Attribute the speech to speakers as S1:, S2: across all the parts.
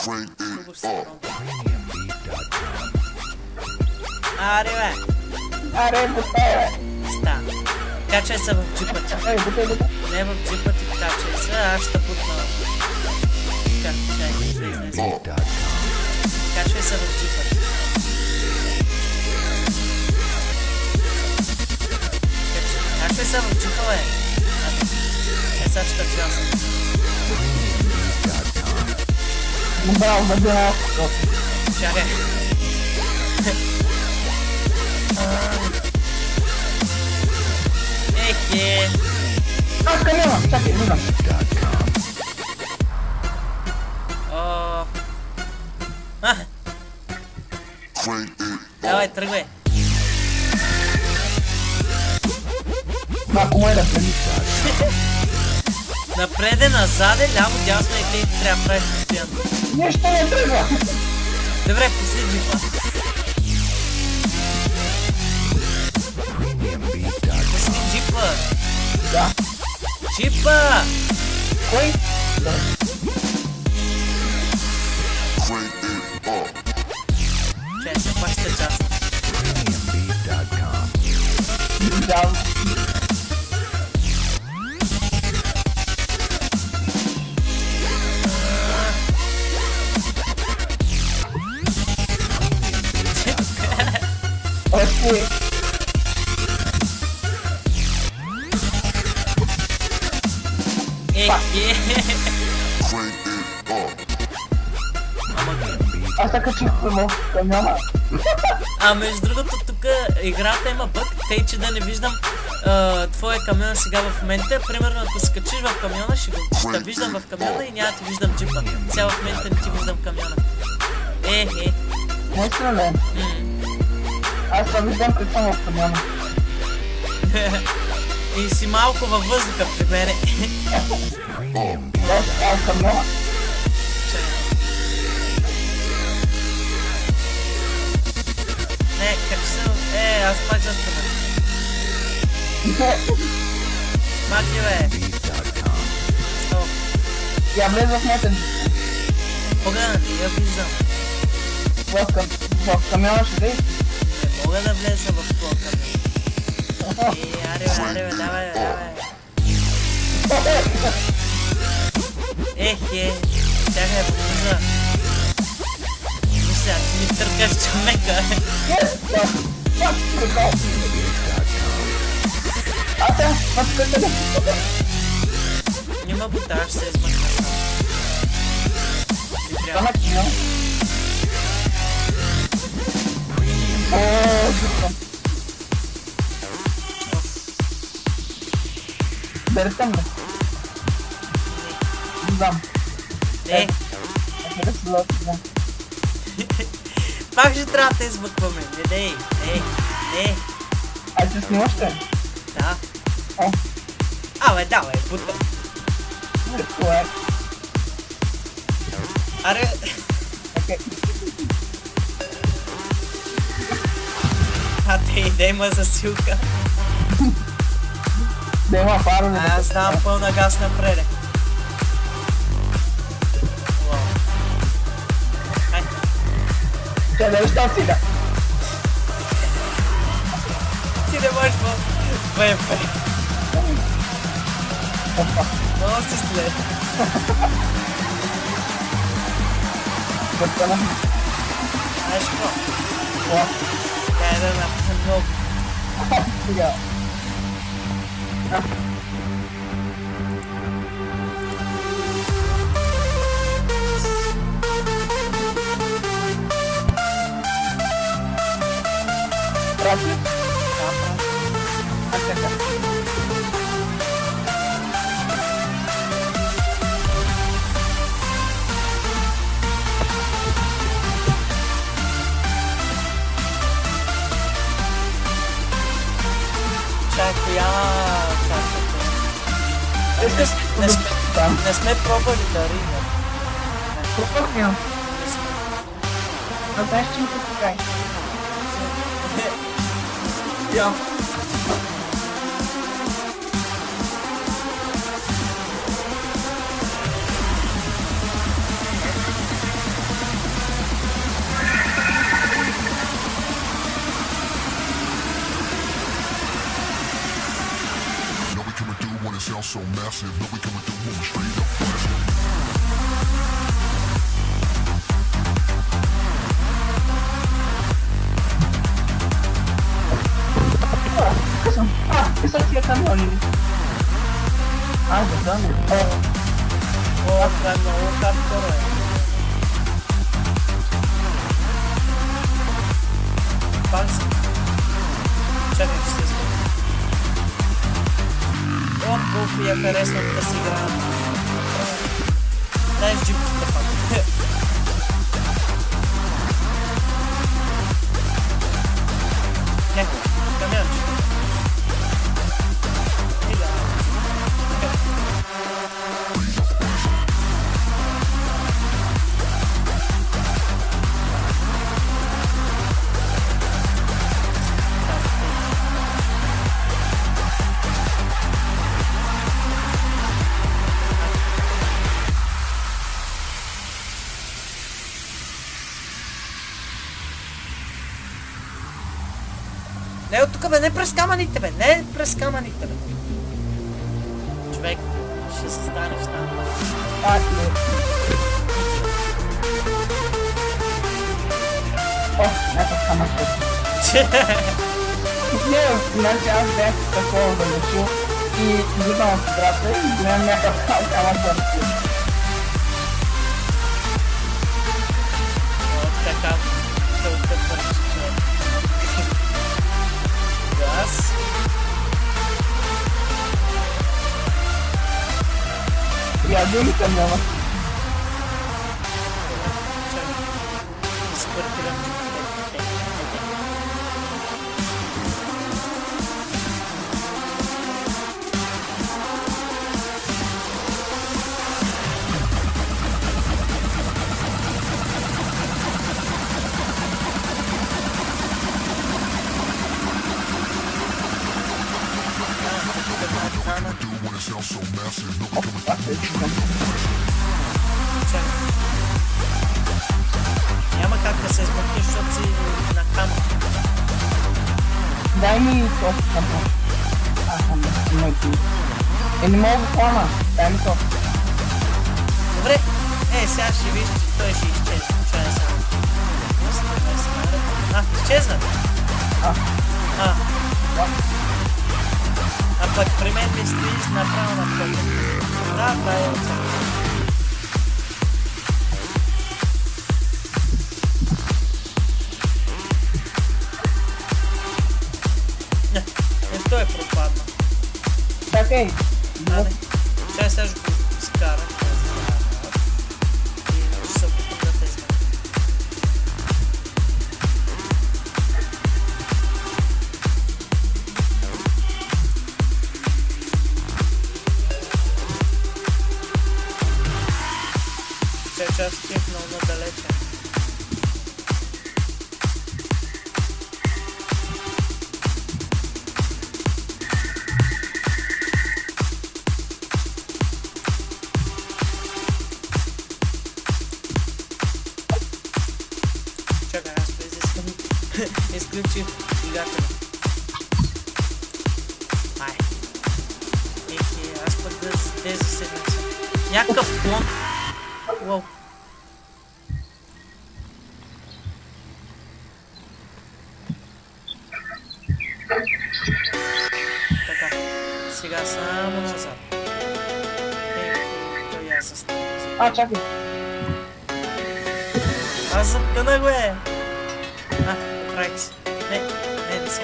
S1: Друго сигурно. Аре, бе!
S2: Аре, бутая!
S1: Ста. Качай се в джипа ти.
S2: Ей, бутай.
S1: Не в джипа ти, качай се, аз ще бутна. Така, чай, излез. Качвай се в джипа ти. Качвай се в джипа, бе. Сега ще цял съм.
S2: Браво, браво.
S1: Чакай. Ехе.
S2: Камила, чакай, виждам.
S1: Давай, тръгвай.
S2: Ако му е да следи.
S1: Напреде, назаде, ляво, дясно и тъй трябва да правиш постоянно.
S2: Нищо не тръгва.
S1: Добре, пусни джипа. Пусни джипа.
S2: Да.
S1: Джипа!
S2: Кой? Да.
S1: Чай, се пак ще част.
S2: Да. Окей. Аз така чих в камиона.
S1: А между другото, тук играта има бъг, тъй че да не виждам твоя камион сега в момента. Примерно, ако скачиш в камиона, ще го да виждам в камиона и няма да ти виждам джипа. Сега в момента не ти виждам камиона.
S2: Наистина ли? Аз това виждам като съм в камиона.
S1: И си малко във въздуха при мене.
S2: Аз камиона.
S1: Не, как се... аз пак заспана. Маки, бе.
S2: Я влез в нетен.
S1: Мога, не я виждам.
S2: В камиона ще дей.
S1: Не мога да влеза в това камион. Аре, бе, давай. Чакай, влиза. Мисля, ти ми търкаш човека. Няма бута, аз ще се измъкна сам. Не трябва.
S2: Берете ме. Знам.
S1: Не. Пак ще трябва да измъкваме. Не.
S2: Ай, се снимаш ли?
S1: Да. Абе, давай, бута.
S2: Това е.
S1: Аре. Да има засилка.
S2: Да има фарове.
S1: Аз давам пълна газ напред.
S2: Чай, да виждам сега.
S1: Ти не можеш БМП. Много си след.
S2: Бъртана.
S1: Знаеш какво?
S2: Това.
S1: Дай да направим много.
S2: Сега. Прави?
S1: Да, прави.
S2: А така.
S1: Чай, коя картата? Не сме пробвали да ринем.
S2: Пробвахме я. А знаеш, че ми се покай? Я.
S3: so massive, no we coming through when we straight up blasting.
S2: Isso aqui é caminhão, né? Voltando?
S1: O capturou. Quase. Czekaj, czy to jest... O, kupi, jak teraz mam to gra. Daj w dzipki to pan. Nie, kamionczик. Ile? Не от тук, бе, не през камъните, бе, не през камъните, бе. Човек, ще се станеш там.
S2: Нека камък. Не, значи аз бях такова залечил и идвам от играта и гледам някакъв камък върху.
S1: От така, да отпътваш човек. Газ.
S2: Я думаю, камъна.
S1: Чакай. Изпъртирам.
S3: Do when it sounds so massive, no we coming through.
S1: Чакай. Няма как да се измъкнеш, защото си на камък.
S2: Дай ми този камък. Не ти. Не мога да хвана. Дай ми този.
S1: Добре. Сега ще виж, че той ще изчезне. Чакай само. Изчезна. А пък при мен ми стоиш направо на пътя. Да, това е оценка. Той е пропадна.
S2: Чакай.
S1: Чай сега ще го изкара. И ще се опитам да те измъкна. Че аз стоих много надалече. Чакай, аз изключих двигателя. Ай. Аз пък тези седмица. Някакъв клон. Уау. Така, сега само назад. Той аз заставам.
S2: Чакай.
S1: Аз затънах, бе! Правих си. Не съм.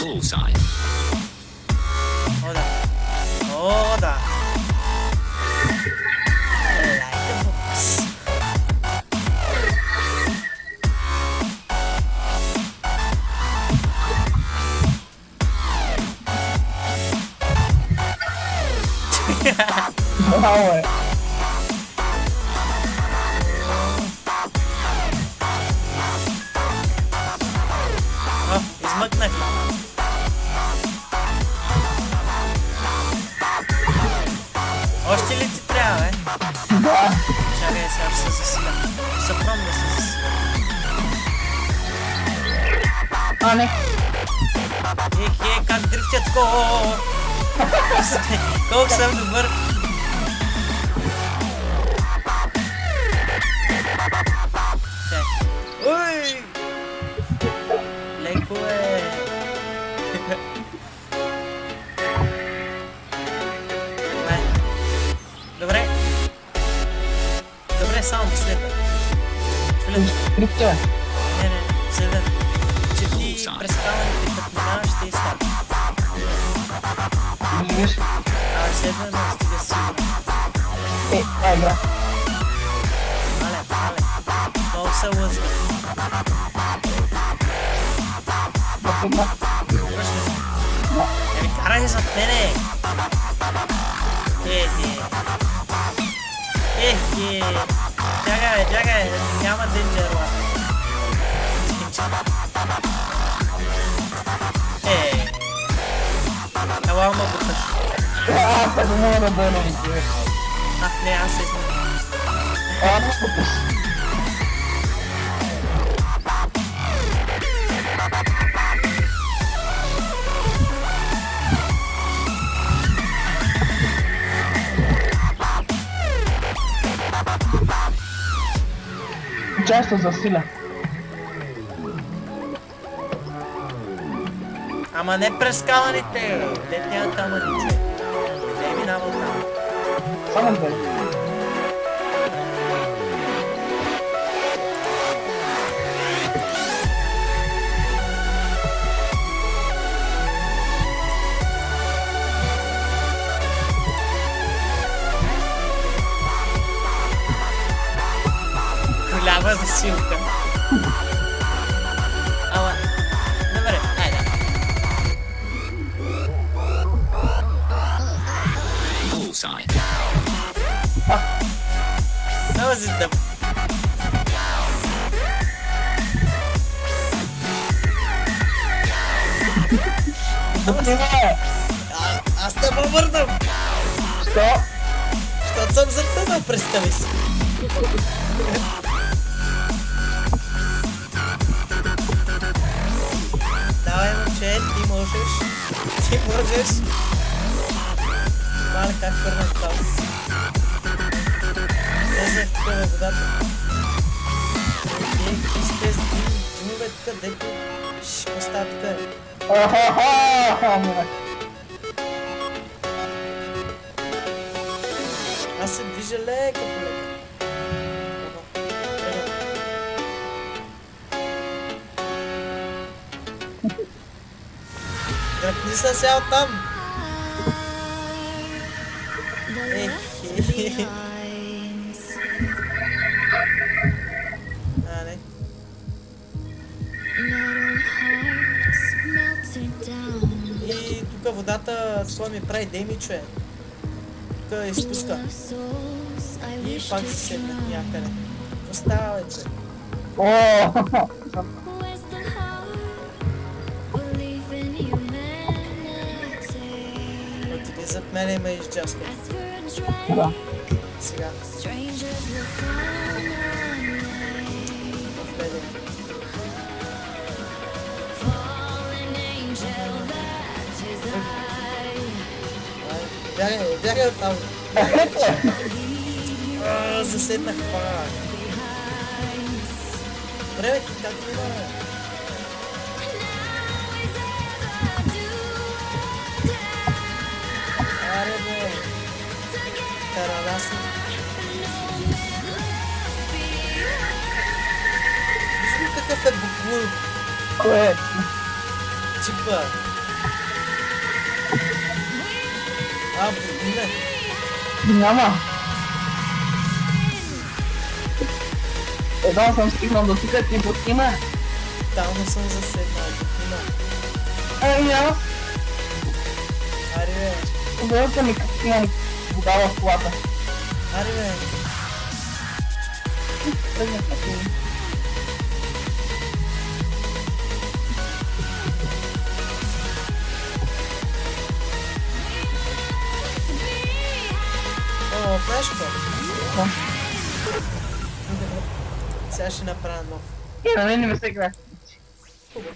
S4: Bullseye.
S1: О, да. Like a box.
S2: Браво, е.
S1: Измъкнах. Още ли ти трябва, бе?
S2: Да.
S1: Чакай, сега ще се засиля. Ще се пробвам да се засиля.
S2: Не.
S1: Как дрифтят колко съм добър. Ой! Леко е. Добре. Добре, само последва. Чулен?
S2: Крипте.
S1: Не, следва. Че ти през камъните като минаваш ще изстава.
S2: Виж.
S1: Следва да стига сигурно.
S2: Това е игра.
S1: Мале. Много се лъзва.
S2: Например.
S1: Карай зад мене! Чакай, няма денджер, ла. Ела ма буташ.
S2: Аз не мога да бъда видиш.
S1: Не, аз се измък.
S2: Не стопиш. Често засиля.
S1: Ама не през камъните! Дет няма камъните. Не е минавал там.
S2: Само две.
S1: Голяма засилка. Ала, добре, айде. Много си тъп. Аз те въвърнам!
S2: Що?
S1: Щото съм затънал, представи си. Давай, момче, ти можеш. Мале, как върнах това? Влезах тук във водата. Какви са тези димове тук, дето ще остава тук. Аз се движа лека по лека. Дръпни се сега оттам. Не. И тук водата такова ми прави демиче. Тук изпуска. И пак се седнах някъде. Какво става, бе? Отиди зад мене и ме изджаска.
S2: Да.
S1: Сега. Влезе. Бягай оттам. Заседнах пак. Добре, ти как мина, бе? Аре, бе. Таранаси. Виж ли какъв е буклук?
S2: Кое?
S1: Чипа. Бутина.
S2: Няма. Едно съм стигнал до тук, ти бутина.
S1: Тално съм заседнал, бутина.
S2: Няма.
S1: Аре, бе.
S2: Позволите ми как имам вода в колата.
S1: Аре, бе.
S2: Тръгнах на това.
S1: Знаеш какво?
S2: Да.
S1: Сега ще направя нов.
S2: И на мен не ме се играе.
S1: Хубаво.